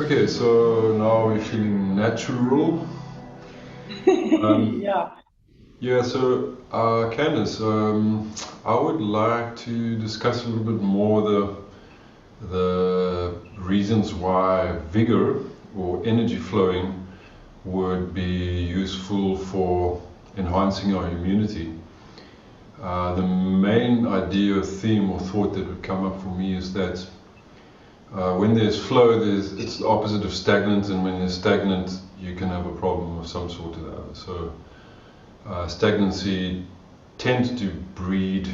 Okay, so now we're feeling natural. Um, Yeah. yeah, so Candace, I would like to discuss a little bit more the reasons why vigor or energy flowing would be useful for enhancing our immunity. The main idea, theme, or thought that would come up for me is that when there's flow, it's the opposite of stagnant, and when there's stagnant, you can have a problem of some sort or the other. So, stagnancy tends to breed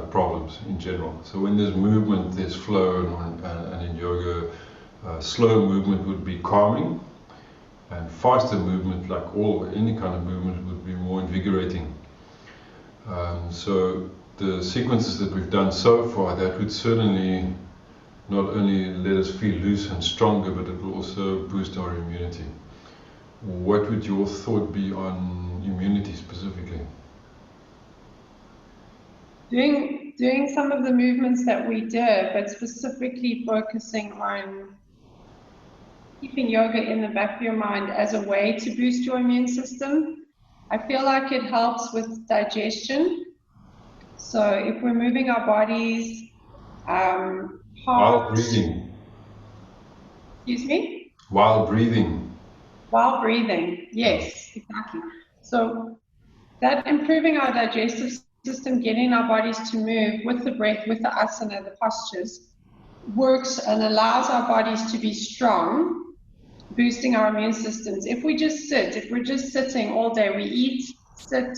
problems in general. So, when there's movement, there's flow, and in yoga, slow movement would be calming, and faster movement, like any kind of movement, would be more invigorating. So, the sequences that we've done so far, that would certainly not only let us feel loose and stronger, but it will also boost our immunity. What would your thought be on immunity specifically? Doing some of the movements that we did, but specifically focusing on keeping yoga in the back of your mind as a way to boost your immune system. I feel like it helps with digestion. So if we're moving our bodies, While heart, breathing. excuse me, While breathing. while breathing. Yeah. Yes, exactly. So that improving our digestive system, getting our bodies to move with the breath, with the asana, the postures, works and allows our bodies to be strong, boosting our immune systems. If we just sit, if we're just sitting all day, we eat, sit,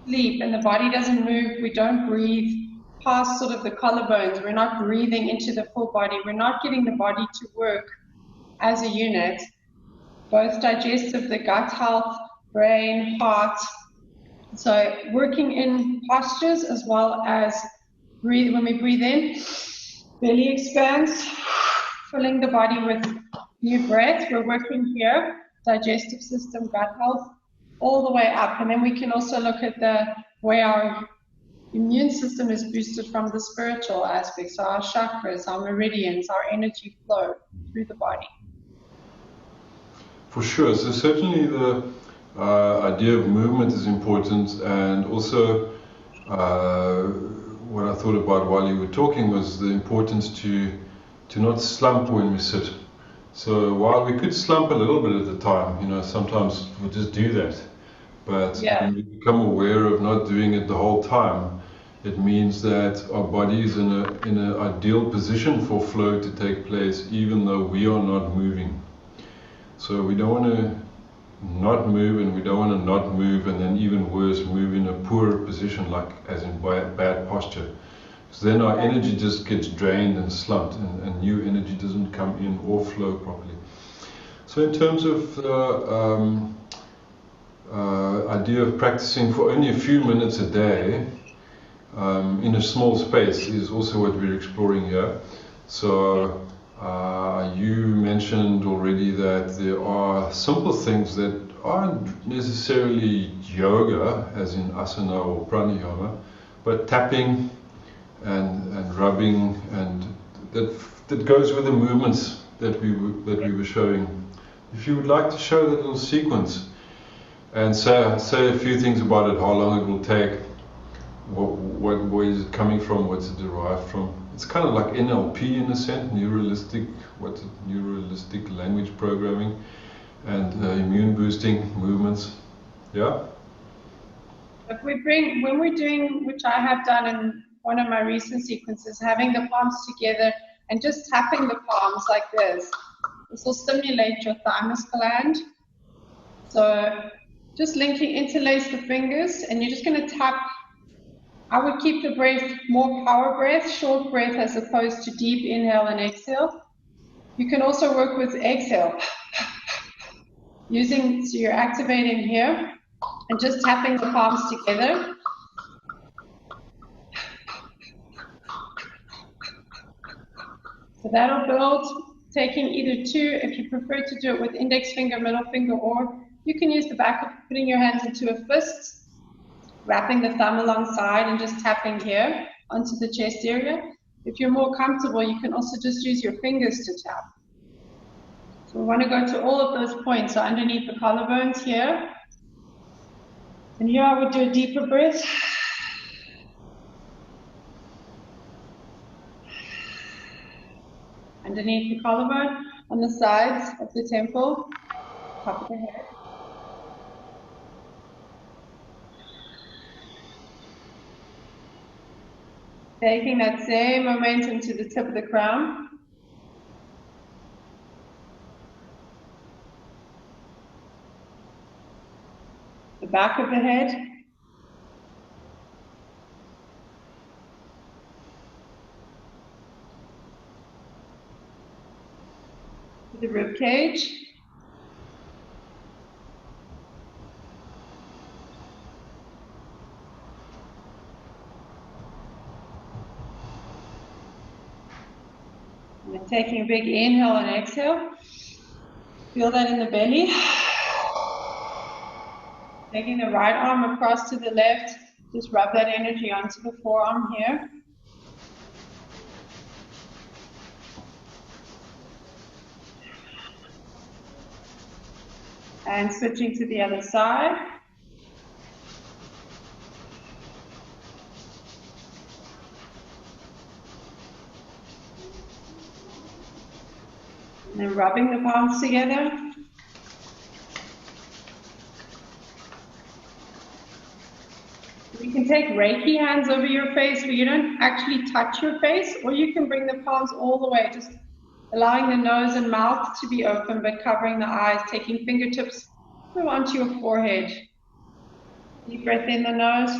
sleep, and the body doesn't move, we don't breathe past sort of the collarbones, we're not breathing into the full body, we're not getting the body to work as a unit, both digestive, the gut health, brain, heart. So working in postures as well as breathe. When we breathe in, belly expands, filling the body with new breath. We're working here, digestive system, gut health, all the way up. And then we can also look at the way our immune system is boosted from the spiritual aspects, so our chakras, our meridians, our energy flow through the body. For sure. So certainly the idea of movement is important, and also what I thought about while you were talking was the importance to not slump when we sit. So while we could slump a little bit at the time, sometimes we just do that. But Yeah. when we become aware of not doing it the whole time, it means that our body is in an ideal position for flow to take place, even though we are not moving. So we don't want to not move, and we don't want to not move, and then even worse, move in a poor position, like as in bad posture. Because then our energy just gets drained and slumped, and new energy doesn't come in or flow properly. So in terms of the idea of practicing for only a few minutes a day in a small space is also what we're exploring here. So you mentioned already that there are simple things that aren't necessarily yoga, as in asana or pranayama, but tapping and rubbing, and that goes with the movements that we were showing. If you would like to show that little sequence and say a few things about it, how long it will take, where is it coming from, what's it derived from. It's kind of like NLP in a sense, neuralistic language programming, and immune boosting movements. Yeah. If we bring, when we're doing, which I have done in one of my recent sequences, having the palms together and just tapping the palms like this will stimulate your thymus gland. So just interlace the fingers, and you're just going to tap. I would keep the breath more power breath, short breath, as opposed to deep inhale and exhale. You can also work with exhale, so you're activating here and just tapping the palms together. So that'll build, taking either two, if you prefer to do it with index finger, middle finger, or you can use the back of putting your hands into a fist, wrapping the thumb alongside and just tapping here onto the chest area. If you're more comfortable, you can also just use your fingers to tap. We want to go to all of those points, so underneath the collarbones here. And here I would do a deeper breath. Underneath the collarbone, on the sides of the temple, top of the head. Taking that same momentum to the tip of the crown. The back of the head. The rib cage. And taking a big inhale and exhale. Feel that in the belly. Taking the right arm across to the left. Just rub that energy onto the forearm here. And switching to the other side. And then rubbing the palms together. You can take Reiki hands over your face where you don't actually touch your face, or you can bring the palms all the way, just allowing the nose and mouth to be open, but covering the eyes, taking fingertips onto your forehead. Deep breath in the nose,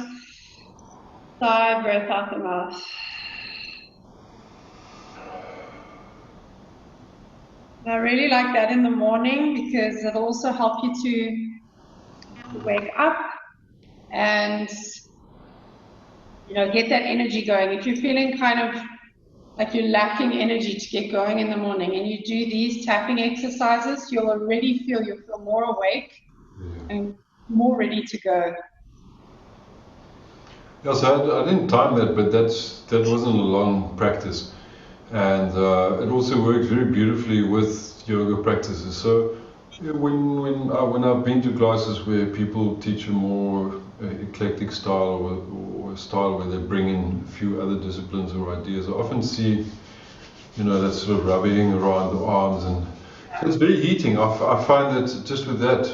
sigh, breath out the mouth. And I really like that in the morning because it'll also help you to wake up and get that energy going. If you're feeling kind of like you're lacking energy to get going in the morning and you do these tapping exercises, you'll feel more awake and more ready to go. Yeah, so I didn't time that, but that wasn't a long practice. And it also works very beautifully with yoga practices. So when I've been to classes where people teach a more eclectic style or a style where they bring in a few other disciplines or ideas, I often see, that sort of rubbing around the arms, and it's very heating. I find that just with that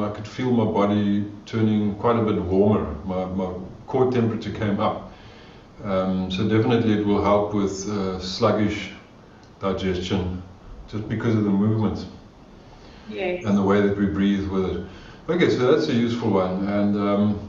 I could feel my body turning quite a bit warmer. My core temperature came up. So definitely it will help with sluggish digestion just because of the movement. Yes. And the way that we breathe with it. Okay, so that's a useful one. And